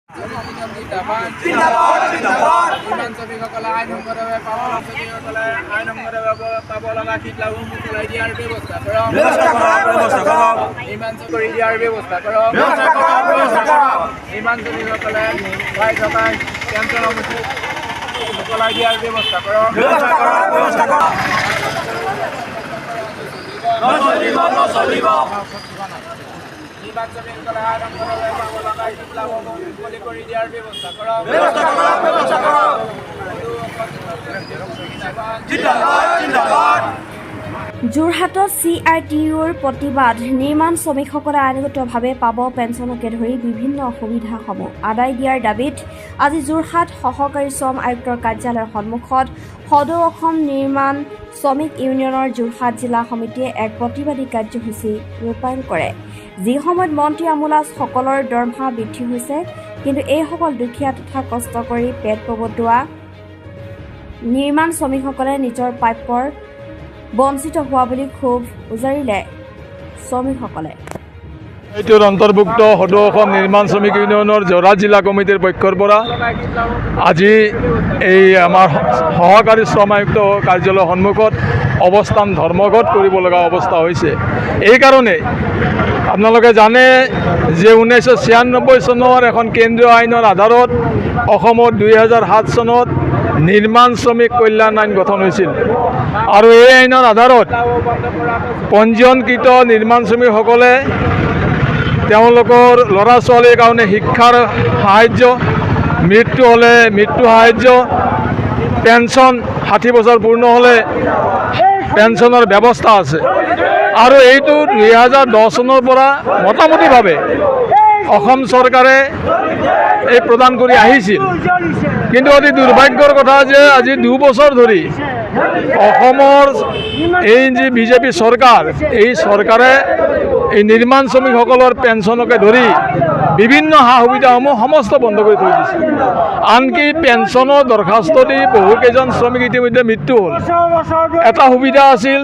ইমান শ্ৰমিকসকলে আইন সংগতভাৱে আইন সংগতভাৱে পাব লগা শীতলাভসমূহ চলাই দিয়াৰ ব্যৱস্থা কৰক। ইমান কৰি দিয়াৰ ব্যৱস্থা কৰক। ইমান শ্ৰমিকসকলে পাই থকা পেঞ্চনসমূহ চলাই দিয়াৰ ব্যৱস্থা কৰক। ইমান শ্ৰমিকসকলে আইন সংগতভাৱে পাব লগা শীতলাভসমূহ মুকলি কৰি দিয়াৰ ব্যৱস্থা কৰক। যোৰহাটত CRTUৰ প্ৰতিবাদ। নিৰ্মাণ শ্ৰমিকসকলে আইনগতভাৱে পাব পেঞ্চনকে ধৰি বিভিন্ন সুবিধাসমূহ আদায় দিয়াৰ দাবীত আজি যোৰহাট সহকাৰী শ্ৰম আয়ুক্তৰ কাৰ্যালয়ৰ সন্মুখত সদৌ অসম নিৰ্মাণ শ্ৰমিক ইউনিয়নৰ যোৰহাট জিলা সমিতিয়ে এক প্ৰতিবাদী কাৰ্যসূচী ৰূপায়ণ কৰে। যি সময়ত মন্ত্ৰী আমোলাসকলৰ দৰমহা বৃদ্ধি হৈছে, কিন্তু এইসকল দুখীয়া তথা কষ্ট কৰি পেট পবতোৱা নিৰ্মাণ শ্ৰমিকসকলে নিজৰ প্ৰাপ্যৰ বঞ্চিত হোৱা বুলি ক্ষোভ উজাৰিলে শ্ৰমিকসকলে। এইটোৰ অন্তৰ্ভুক্ত সদৌ অসম নিৰ্মাণ শ্ৰমিক ইউনিয়নৰ যোৰহাট জিলা কমিটিৰ পক্ষৰ পৰা আজি এই আমাৰ সহকাৰী শ্ৰম আয়ুক্ত কাৰ্যালয়ৰ সন্মুখত অৱস্থান ধৰ্মঘট কৰিব লগা অৱস্থা হৈছে। এইকাৰণে আপোনালোকে জানে যে 1996 চনৰ এখন কেন্দ্ৰীয় আইনৰ আধাৰত অসমত 2007 চনত নিৰ্মাণ শ্ৰমিক কল্যাণ আইন গঠন হৈছিল আৰু এই আইনৰ আধাৰত পঞ্জীয়নকৃত নিৰ্মাণ শ্ৰমিকসকলে তেওঁলোকৰ ল'ৰা ছোৱালীৰ কাৰণে শিক্ষাৰ সাহায্য, মৃত্যু হ'লে মৃত্যু সাহায্য, পেঞ্চন 60 বছৰ পূৰ্ণ হ'লে পেঞ্চনৰ ব্যৱস্থা আছে। আৰু এইটো 2010 চনৰ পৰা মোটামুটিভাৱে অসম চৰকাৰে এই প্ৰদান কৰি আহিছিল। কিন্তু অতি দুৰ্ভাগ্যৰ কথা যে আজি 2 বছৰ ধৰি অসমৰ এই যে বিজেপি চৰকাৰ, এই চৰকাৰে এই নিৰ্মাণ শ্ৰমিকসকলৰ পেঞ্চনকে ধৰি বিভিন্ন সা সুবিধাসমূহ সমস্ত বন্ধ কৰি থৈ দিছে। আনকি পেঞ্চনৰ দৰখাস্ত দি বহুকেইজন শ্ৰমিক ইতিমধ্যে মৃত্যু হ'ল। এটা সুবিধা আছিল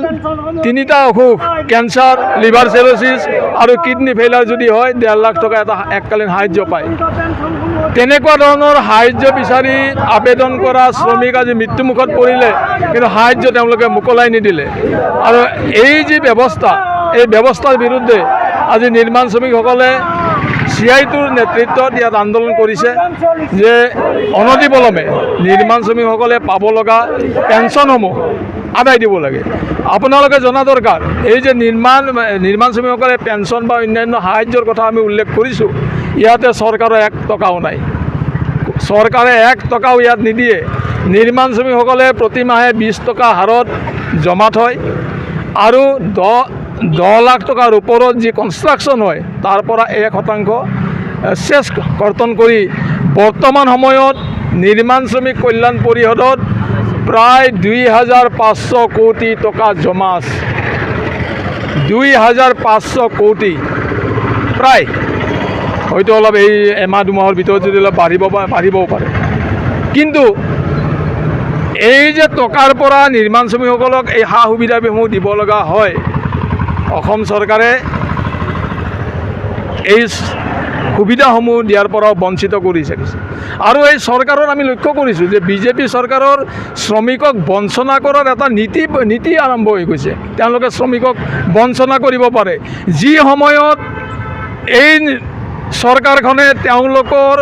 3টা অসুখ, কেঞ্চাৰ, লিভাৰ চেৰচিছ আৰু কিডনী ফেইলাৰ যদি হয় 1.5 লাখ টকা এটা এককালীন সাহায্য পায়। তেনেকুৱা ধৰণৰ সাহায্য বিচাৰি আবেদন কৰা শ্ৰমিক আজি মৃত্যুমুখত পৰিলে, কিন্তু সাহায্য তেওঁলোকে মোকলাই নিদিলে। আৰু এই যি ব্যৱস্থা, এই ব্যৱস্থাৰ বিৰুদ্ধে আজি নিৰ্মাণ শ্ৰমিকসকলে CITUৰ নেতৃত্বত ইয়াত আন্দোলন কৰিছে যে অনতিপলমে নিৰ্মাণ শ্ৰমিকসকলে পাব লগা পেঞ্চনসমূহ আদায় দিব লাগে। আপোনালোকে জনা দৰকাৰ, এই যে নিৰ্মাণ শ্ৰমিকসকলে পেঞ্চন বা অন্যান্য সাহায্যৰ কথা আমি উল্লেখ কৰিছোঁ, ইয়াতে চৰকাৰৰ 1 টকাও নাই। চৰকাৰে 1 টকাও ইয়াত নিদিয়ে। নিৰ্মাণ শ্ৰমিকসকলে প্ৰতি মাহে 20 টকা হাৰত জমা থয় আৰু 10 লাখ টকাৰ ওপৰত যি কনষ্ট্ৰাকশ্যন হয় তাৰ পৰা 1% চেছ কৰ্তন কৰি বৰ্তমান সময়ত নিৰ্মাণ শ্ৰমিক কল্যাণ পৰিষদত প্ৰায় 2500 কোটি টকা জমা আছে। 2500 কোটি প্ৰায়, হয়তো অলপ এই এমাহ দুমাহৰ ভিতৰত যদি অলপ বাঢ়িবও পাৰে। কিন্তু এই যে টকাৰ পৰা নিৰ্মাণ শ্ৰমিকসকলক এই সা সুবিধাসমূহ দিব লগা হয়, অসম চৰকাৰে এই সুবিধাসমূহ দিয়াৰ পৰাও বঞ্চিত কৰিছে। আৰু এই চৰকাৰৰ আমি লক্ষ্য কৰিছোঁ যে বিজেপি চৰকাৰৰ শ্ৰমিকক বঞ্চনা কৰাৰ এটা নীতি আৰম্ভ হৈ গৈছে। তেওঁলোকে শ্ৰমিকক বঞ্চনা কৰিব পাৰে। যি সময়ত এই চৰকাৰখনে তেওঁলোকৰ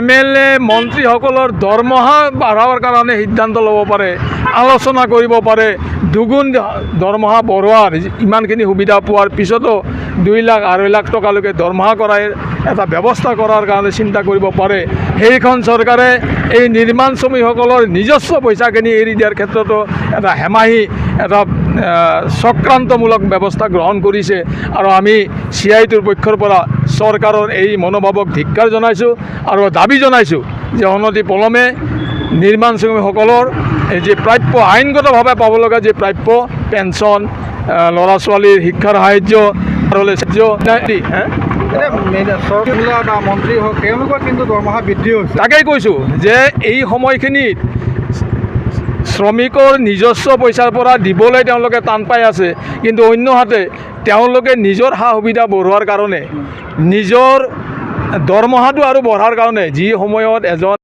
MLA মন্ত্ৰীসকলৰ দৰমহা বঢ়াবৰ কাৰণে সিদ্ধান্ত ল'ব পাৰে, আলোচনা কৰিব পাৰে, দুগুণ দৰমহা বঢ়োৱাৰ, ইমানখিনি সুবিধা পোৱাৰ পিছতো 2 লাখ 2.5 লাখ টকালৈকে দৰমহা কৰাৰ এটা ব্যৱস্থা কৰাৰ কাৰণে চিন্তা কৰিব পাৰে। সেইখন চৰকাৰে এই নিৰ্মাণ শ্ৰমিকসকলৰ নিজস্ব পইচাখিনি এৰি দিয়াৰ ক্ষেত্ৰতো এটা হেমাহি, এটা চক্ৰান্তমূলক ব্যৱস্থা গ্ৰহণ কৰিছে। আৰু আমি CITUৰ পক্ষৰ পৰা চৰকাৰৰ এই মনোভাৱক ধিক্কাৰ জনাইছোঁ আৰু দাবী জনাইছোঁ যে অনতিপলমে নিৰ্মাণ শ্ৰমিকসকলৰ এই যে প্ৰাপ্য, আইনগতভাৱে পাব লগা যে প্ৰাপ্য পেঞ্চন, ল'ৰা ছোৱালীৰ শিক্ষাৰ সাহায্য, মন্ত্ৰী হওক তেওঁলোকৰ কিন্তু দৰমহা বৃদ্ধি হৈছে। তাকেই কৈছোঁ যে এই সময়খিনিত শ্ৰমিকৰ নিজস্ব পইচাৰ পৰা দিবলৈ তেওঁলোকে টান পাই আছে, কিন্তু অন্যহাতে তেওঁলোকে নিজৰ সা সুবিধা বঢ়োৱাৰ কাৰণে নিজৰ দৰমহাটো আৰু বঢ়াৰ কাৰণে যি সময়ত এজন